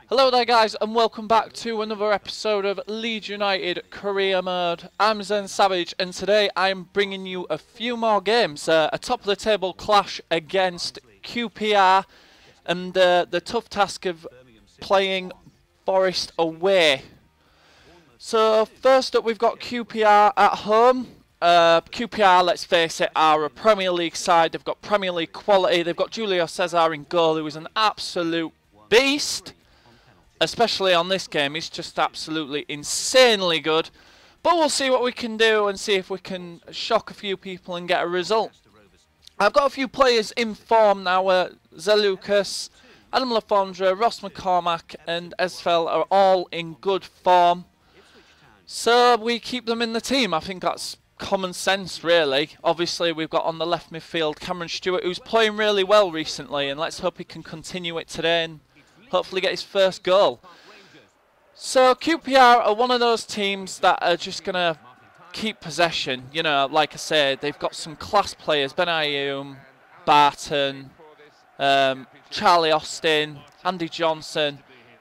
Hello there guys, and welcome back to another episode of Leeds United Career Mode. I'm Zen Savage, and today I'm bringing you a few more games. A top of the table clash against QPR, and the tough task of playing Forest away. So first up we've got QPR at home. QPR, let's face it, are a Premier League side. They've got Premier League quality. They've got Julio Cesar in goal, who is an absolute beast. Especially on this game, he's just absolutely insanely good. But we'll see what we can do and see if we can shock a few people and get a result. I've got a few players in form now. Zelukas, Adam Lafondra, Ross McCormack and Esfel are all in good form. So we keep them in the team. I think that's common sense, really. Obviously, we've got on the left midfield Cameron Stewart, who's playing really well recently. And let's hope he can continue it today and hopefully get his first goal. So QPR are one of those teams that are just going to keep possession. You know, like I said, they've got some class players. Ben Ayoum, Barton, Charlie Austin, Andy Johnson.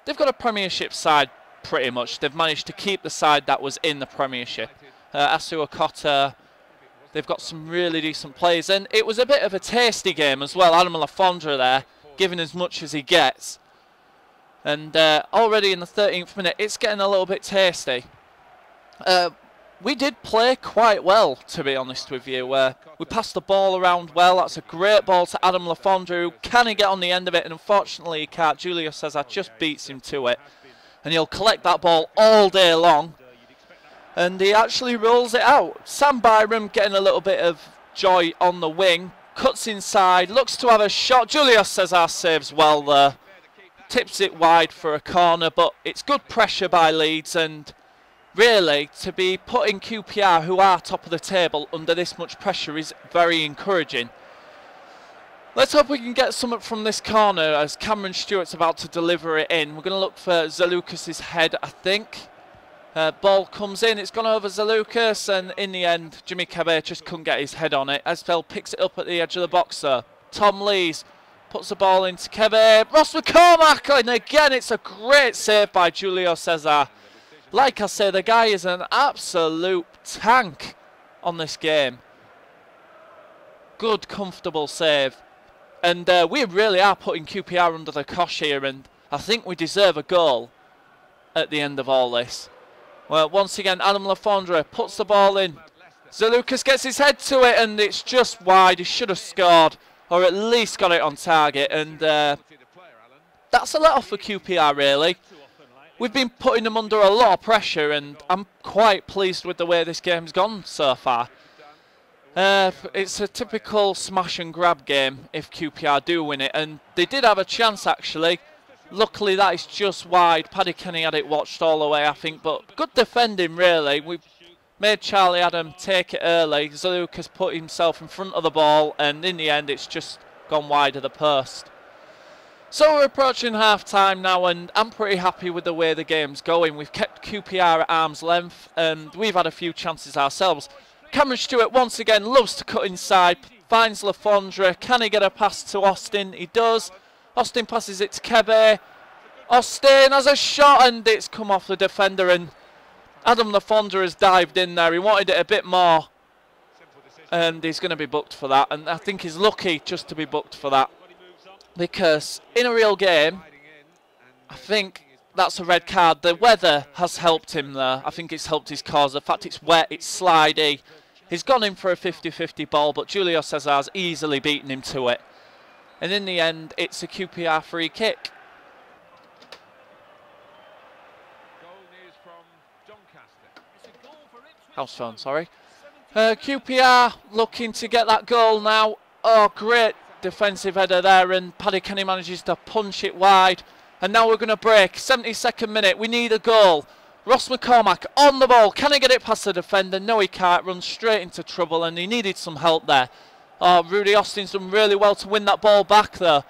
They've got a Premiership side pretty much. They've managed to keep the side that was in the Premiership. Asu Okota. They've got some really decent players. And it was a bit of a tasty game as well. Adam Lafondra there, giving as much as he gets. And already in the 13th minute, it's getting a little bit tasty. We did play quite well, to be honest with you. We passed the ball around well. That's a great ball to Adam Lafondra, who can he get on the end of it? And unfortunately, he can't. Julio Cesar just beats him to it. And he'll collect that ball all day long. And he actually rolls it out. Sam Byram getting a little bit of joy on the wing. Cuts inside, looks to have a shot. Julio Cesar saves well there. Tips it wide for a corner, but it's good pressure by Leeds, and really to be putting QPR, who are top of the table, under this much pressure is very encouraging. Let's hope we can get something from this corner as Cameron Stewart's about to deliver it in. We're going to look for Zelukas' head, I think. Ball comes in, it's gone over Zelukas, and in the end Jimmy Kebe just couldn't get his head on it. Esfel picks it up at the edge of the box there. Tom Lees puts the ball into Kebe. Ross McCormack, and again it's a great save by Julio Cesar. Like I say, the guy is an absolute tank on this game. Good, comfortable save. And we really are putting QPR under the cosh here, and I think we deserve a goal at the end of all this. Well, once again, Adam Lafondra puts the ball in. Zelukas gets his head to it, and it's just wide. He should have scored, or at least got it on target, and that's a let off for QPR, really. We've been putting them under a lot of pressure, and I'm quite pleased with the way this game's gone so far. It's a typical smash and grab game if QPR do win it, and they did have a chance actually. Luckily that is just wide. Paddy Kenny had it watched all the way, I think, but good defending really. We made Charlie Adam take it early. Zelukas put himself in front of the ball, and in the end it's just gone wide of the post. So we're approaching half time now, and I'm pretty happy with the way the game's going. We've kept QPR at arm's length, and we've had a few chances ourselves. Cameron Stewart once again loves to cut inside, finds Lafondra. Can he get a pass to Austin? He does. Austin passes it to Kebe. Austin has a shot, and it's come off the defender, and Adam Lafondra has dived in there. He wanted it a bit more, and he's going to be booked for that. And I think he's lucky just to be booked for that, because in a real game, I think that's a red card. The weather has helped him there. I think it's helped his cause. The fact it's wet, it's slidey. He's gone in for a 50-50 ball, but Julio Cesar's easily beaten him to it. And in the end, it's a QPR free kick. House phone, sorry. QPR looking to get that goal now. Oh, great defensive header there, and Paddy Kenny manages to punch it wide. And now we're going to break. 72nd minute, we need a goal. Ross McCormack on the ball. Can he get it past the defender? No, he can't. Runs straight into trouble, and he needed some help there. Oh, Rudy Austin's done really well to win that ball back there.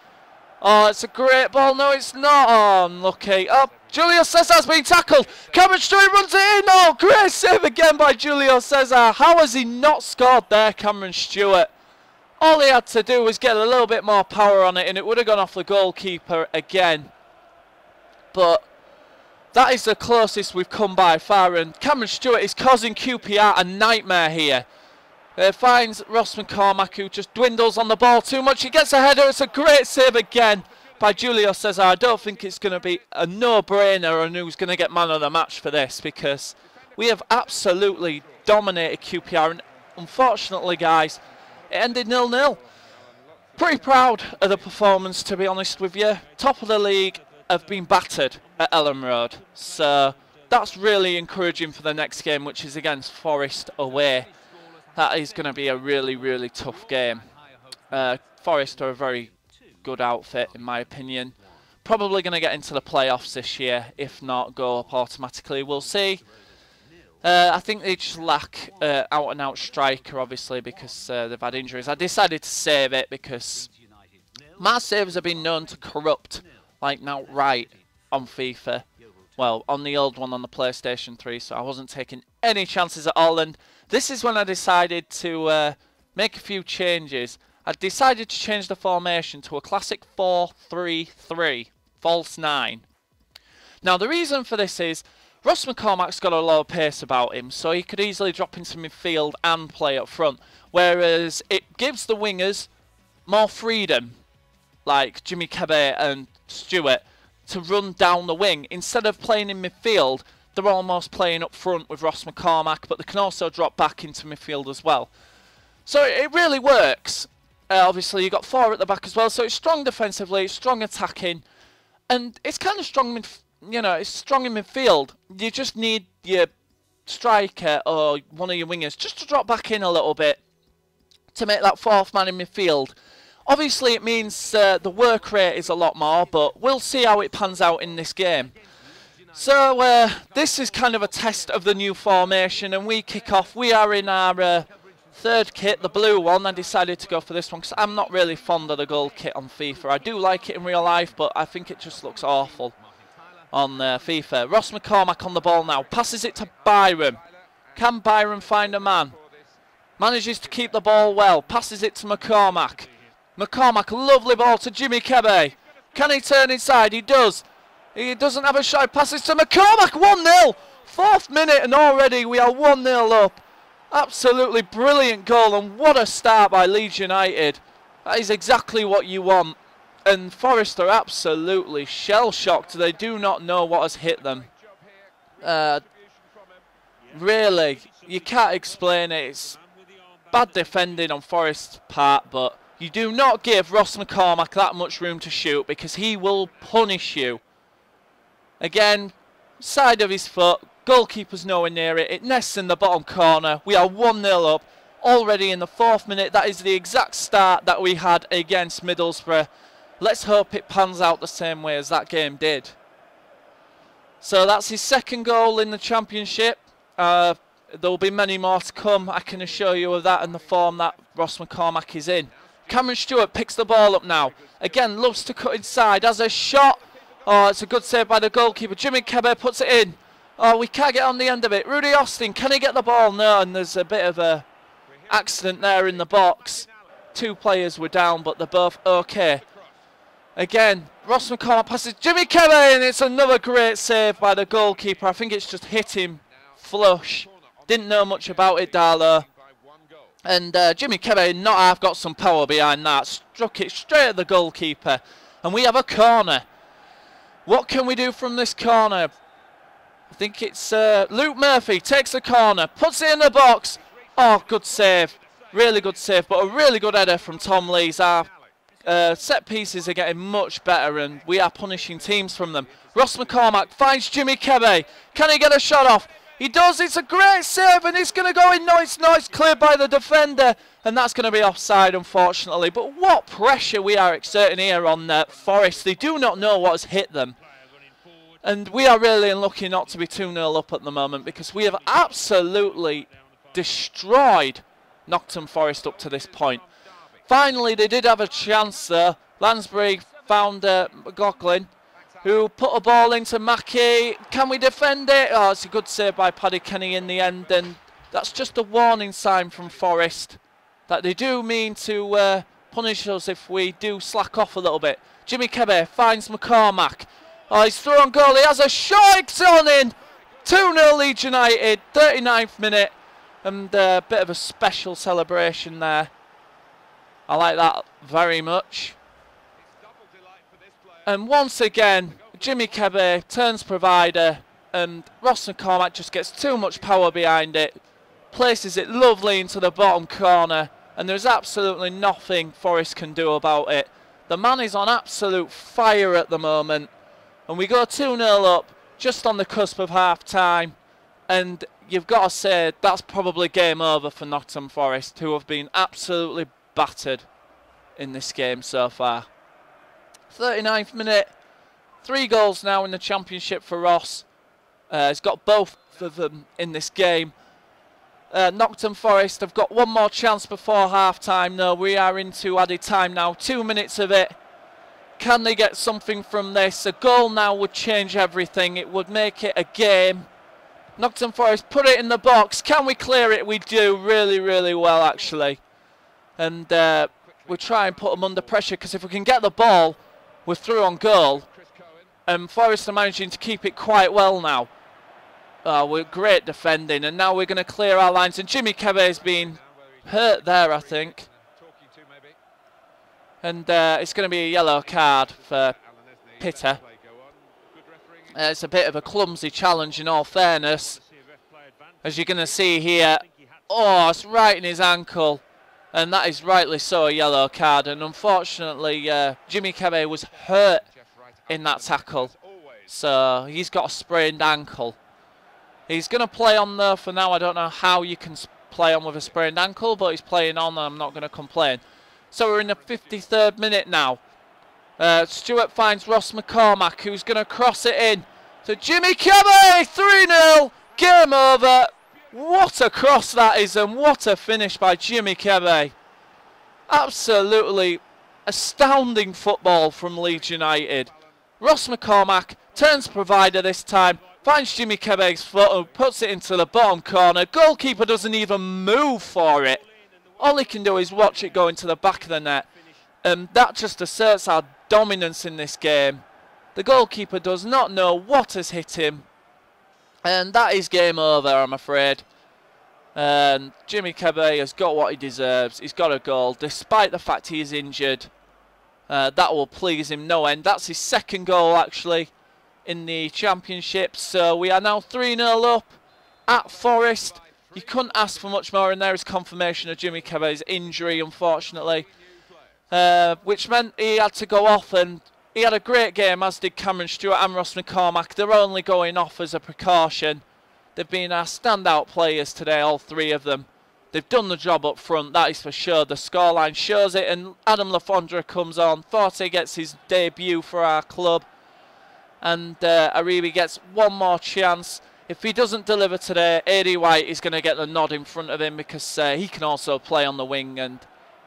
Oh, it's a great ball. No, it's not. Oh, unlucky. Oh, Julio Cesar's been tackled. Cameron Stewart runs it in. Oh, great save again by Julio Cesar. How has he not scored there, Cameron Stewart? All he had to do was get a little bit more power on it, and it would have gone off the goalkeeper again. but that is the closest we've come by far, and Cameron Stewart is causing QPR a nightmare here. Finds Ross McCormack, who just dwindles on the ball too much. He gets a header. It's a great save again by Julio Cesar. I don't think it's going to be a no-brainer on who's going to get man of the match for this, because we have absolutely dominated QPR, and unfortunately, guys, it ended 0-0. Pretty proud of the performance, to be honest with you. Top of the league, have been battered at Ellen Road, so that's really encouraging for the next game, which is against Forest away. That is going to be a really, really tough game. Forest are a very good outfit, in my opinion. Probably going to get into the playoffs this year, if not go up automatically. We'll see. I think they just lack out-and-out striker, obviously, because they've had injuries. I decided to save it because my saves have been known to corrupt, like, outright on FIFA. Well, on the old one on the PlayStation 3, so I wasn't taking any chances at all. And this is when I decided to make a few changes. I decided to change the formation to a classic 4-3-3, false 9. Now, the reason for this is Ross McCormack's got a lot of pace about him, so he could easily drop into midfield and play up front, whereas it gives the wingers more freedom, like Jimmy Kebe and Stewart, to run down the wing. Instead of playing in midfield, they're almost playing up front with Ross McCormack, but they can also drop back into midfield as well. So it really works. Obviously, you've got 4 at the back as well, so it's strong defensively, it's strong attacking, and it's kind of strong, it's strong in midfield. You just need your striker or one of your wingers just to drop back in a little bit to make that 4th man in midfield. Obviously, it means the work rate is a lot more, but we'll see how it pans out in this game. So, this is kind of a test of the new formation, and we kick off. We are in our 3rd kit, the blue one. I decided to go for this one because I'm not really fond of the gold kit on FIFA. I do like it in real life, but I think it just looks awful on FIFA. Ross McCormack on the ball now. Passes it to Byron. Can Byron find a man? Manages to keep the ball well. Passes it to McCormack. McCormack, lovely ball to Jimmy Kebe. Can he turn inside? He does. He doesn't have a shot. Passes to McCormack. 1-0. 4th minute and already we are 1-0 up. Absolutely brilliant goal, and what a start by Leeds United. That is exactly what you want. And Forest are absolutely shell-shocked. They do not know what has hit them. Really, you can't explain it. It's bad defending on Forest's part, but you do not give Ross McCormack that much room to shoot because he will punish you. Again, side of his foot, goalkeeper's nowhere near it. It nests in the bottom corner. We are 1-0 up already in the 4th minute. That is the exact start that we had against Middlesbrough. Let's hope it pans out the same way as that game did. So that's his 2nd goal in the Championship. There will be many more to come, I can assure you of that, and the form that Ross McCormack is in. Cameron Stewart picks the ball up now. Again, loves to cut inside. Has a shot. Oh, it's a good save by the goalkeeper. Jimmy Kebe puts it in. Oh, we can't get on the end of it. Rudy Austin, can he get the ball? No, and there's a bit of a accident there in the box. 2 players were down, but they're both okay. Again, Ross McCormack passes Jimmy Kebe, and it's another great save by the goalkeeper. I think it's just hit him flush. Didn't know much about it, Darlow. And Jimmy Kebe not half got some power behind that. Struck it straight at the goalkeeper. And we have a corner. What can we do from this corner? I think it's Luke Murphy takes the corner, puts it in the box. Oh, good save. Really good save, but a really good header from Tom Lees. Our set pieces are getting much better, and we are punishing teams from them. Ross McCormack finds Jimmy Kebe. Can he get a shot off? He does. It's a great save, and it's going to go in. No, it's not. It's cleared by the defender, and that's going to be offside, unfortunately. But what pressure we are exerting here on Forest. They do not know what has hit them. And we are really unlucky not to be 2-0 up at the moment, because we have absolutely destroyed Nottingham Forest up to this point. Finally, they did have a chance there. Lansbury found McLaughlin, who put a ball into Mackie. Can we defend it? Oh, it's a good save by Paddy Kenny in the end, and that's just a warning sign from Forest that they do mean to punish us if we do slack off a little bit. Jimmy Kebe finds McCormack. Oh, he's through on goal. He has a shot. It's on in. 2-0 Leeds United, 39th minute. And a bit of a special celebration there. I like that very much. And once again, Jimmy Kebe turns provider. And Ross McCormack just gets too much power behind it. Places it lovely into the bottom corner. And there's absolutely nothing Forest can do about it. The man is on absolute fire at the moment. And we go 2-0 up, just on the cusp of half-time. And you've got to say, that's probably game over for Nottingham Forest, who have been absolutely battered in this game so far. 39th minute, 3 goals now in the Championship for Ross. He's got both of them in this game. Nottingham Forest have got one more chance before half-time. No, we are into added time now, 2 minutes of it. Can they get something from this? A goal now would change everything. It would make it a game. Nottingham Forest put it in the box. Can we clear it? We do really, really well, actually. And we'll try and put them under pressure, because if we can get the ball, we're through on goal. And Forest are managing to keep it quite well now. We're great defending, and now we're going to clear our lines. And Jimmy Kebe's been hurt there, I think. And it's going to be a yellow card for Pitter. It's a bit of a clumsy challenge, in all fairness. As you're going to see here. Oh, it's right in his ankle. And that is rightly so a yellow card. And unfortunately, Jimmy Kebe was hurt in that tackle. So he's got a sprained ankle. He's going to play on there for now. I don't know how you can play on with a sprained ankle, but he's playing on, and I'm not going to complain. So we're in the 53rd minute now. Stewart finds Ross McCormack, who's going to cross it in to Jimmy Kebe. 3-0. Game over. What a cross that is, and what a finish by Jimmy Kebe. Absolutely astounding football from Leeds United. Ross McCormack turns provider this time. Finds Jimmy Kebe's foot and puts it into the bottom corner. Goalkeeper doesn't even move for it. All he can do is watch it go into the back of the net. And that just asserts our dominance in this game. The goalkeeper does not know what has hit him. And that is game over, I'm afraid. And Jimmy Kebe has got what he deserves. He's got a goal, despite the fact he is injured. That will please him no end. That's his second goal, actually, in the Championship. So we are now 3-0 up at Forest. You couldn't ask for much more, and there is confirmation of Jimmy Kebe's injury, unfortunately. Which meant he had to go off, and he had a great game, as did Cameron Stewart and Ross McCormack. They're only going off as a precaution. They've been our standout players today, all 3 of them. They've done the job up front, that is for sure. The scoreline shows it, and Adam Lafondra comes on. Forte gets his debut for our club. And Aribi gets one more chance. If he doesn't deliver today, A.D. White is going to get the nod in front of him, because he can also play on the wing, and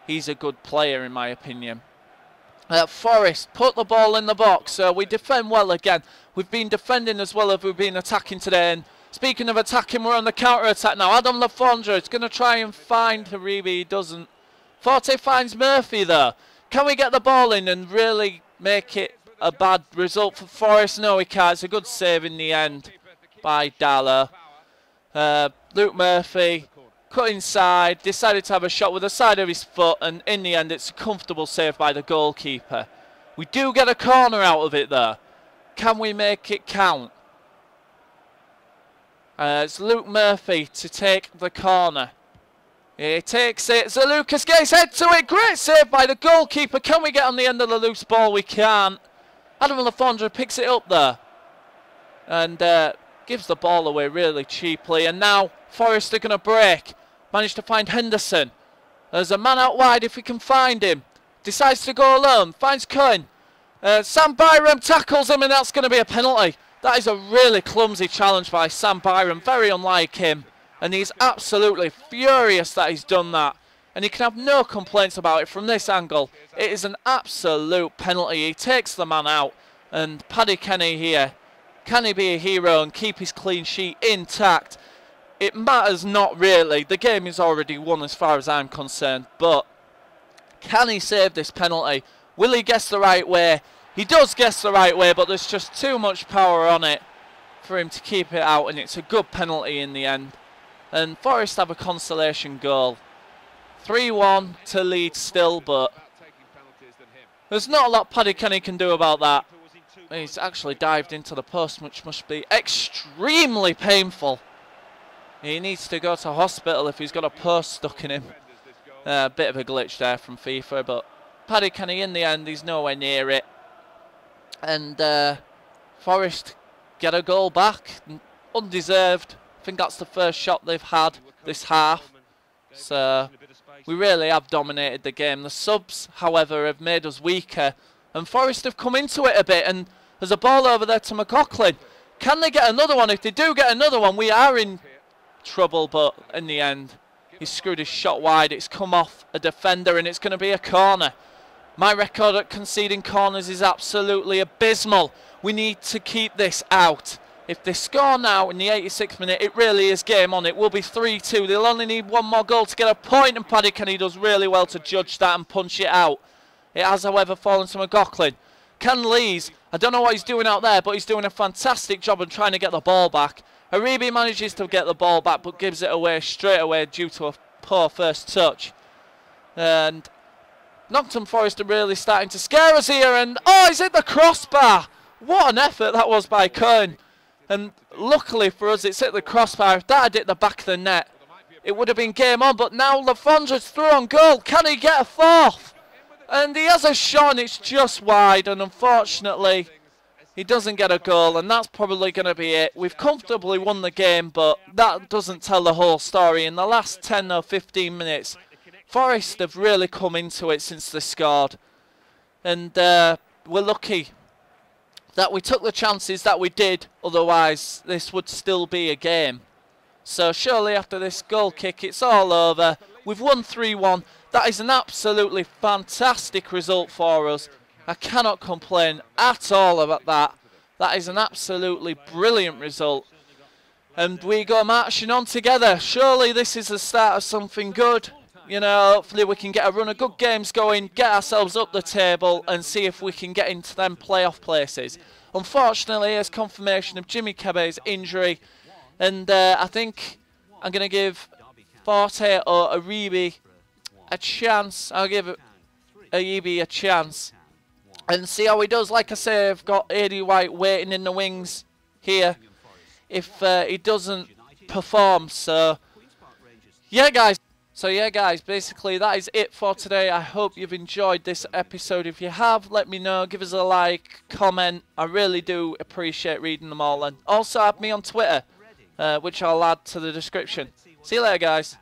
he's a good player in my opinion. Forest put the ball in the box. We defend well again. We've been defending as well as we've been attacking today. And speaking of attacking, we're on the counter-attack now. Adam Lafondra is going to try and find Aribi. He doesn't. Forte finds Murphy there. Can we get the ball in and really make it a bad result for Forest? No, we can't. It's a good save in the end by Darlow. Luke Murphy cut inside, decided to have a shot with the side of his foot, and in the end it's a comfortable save by the goalkeeper. We do get a corner out of it there. Can we make it count? It's Luke Murphy to take the corner. He takes it. So Lucas gets head to it. Great save by the goalkeeper. Can we get on the end of the loose ball? We can't. Adam Lafondra picks it up there. And gives the ball away really cheaply. And now Forest are going to break. Managed to find Henderson. There's a man out wide if we can find him. Decides to go alone. Finds Cohen. Sam Byram tackles him, and that's going to be a penalty. That is a really clumsy challenge by Sam Byram. Very unlike him. And he's absolutely furious that he's done that. And he can have no complaints about it from this angle. It is an absolute penalty. He takes the man out. And Paddy Kenny here. Can he be a hero and keep his clean sheet intact? It matters not really. The game is already won as far as I'm concerned. But can he save this penalty? Will he guess the right way? He does guess the right way, but there's just too much power on it for him to keep it out, and it's a good penalty in the end. And Forest have a consolation goal. 3-1 to Leeds still, but there's not a lot Paddy Kenny can do about that. He's actually dived into the post, which must be extremely painful. He needs to go to hospital if he's got a post stuck in him. A bit of a glitch there from FIFA, but Paddy Kenny in the end, he's nowhere near it. And Forest get a goal back, undeserved. I think that's the first shot they've had this half. So we really have dominated the game. The subs, however, have made us weaker, and Forest have come into it a bit, and there's a ball over there to McLaughlin. Can they get another one? If they do get another one, we are in trouble, but in the end, he screwed his shot wide. It's come off a defender, and it's going to be a corner. My record at conceding corners is absolutely abysmal. We need to keep this out. If they score now in the 86th minute, it really is game on. It will be 3-2. They'll only need one more goal to get a point, and Paddy Kenny does really well to judge that and punch it out. It has, however, fallen to McLaughlin. Can Leeds, I don't know what he's doing out there, but he's doing a fantastic job of trying to get the ball back. Aribi manages to get the ball back, but gives it away straight away due to a poor first touch. And Nocturne Forest are really starting to scare us here, and oh, he's hit the crossbar. What an effort that was by Cohen. And luckily for us, it's hit the crossbar. If that had hit the back of the net, it would have been game on. But now Lafondra's through on goal. Can he get a fourth? And he has a shot, and it's just wide. And unfortunately, he doesn't get a goal. And that's probably going to be it. We've comfortably won the game, but that doesn't tell the whole story. In the last 10 or 15 minutes, Forest have really come into it since they scored. And we're lucky that we took the chances that we did, otherwise this would still be a game. So surely after this goal kick, it's all over. We've won 3-1. That is an absolutely fantastic result for us. I cannot complain at all about that. That is an absolutely brilliant result. And we go marching on together. Surely this is the start of something good. You know, hopefully we can get a run of good games going, get ourselves up the table and see if we can get into them playoff places. Unfortunately, as confirmation of Jimmy Kebe's injury, and I think I'm going to give Forte or Aribi a chance. I'll give Aribi a chance and see how he does. Like I say, I've got AD White waiting in the wings here if he doesn't perform. So, yeah, guys. Basically that is it for today. I hope you've enjoyed this episode. If you have, let me know. Give us a like, comment. I really do appreciate reading them all. And also add me on Twitter, which I'll add to the description. See you later, guys.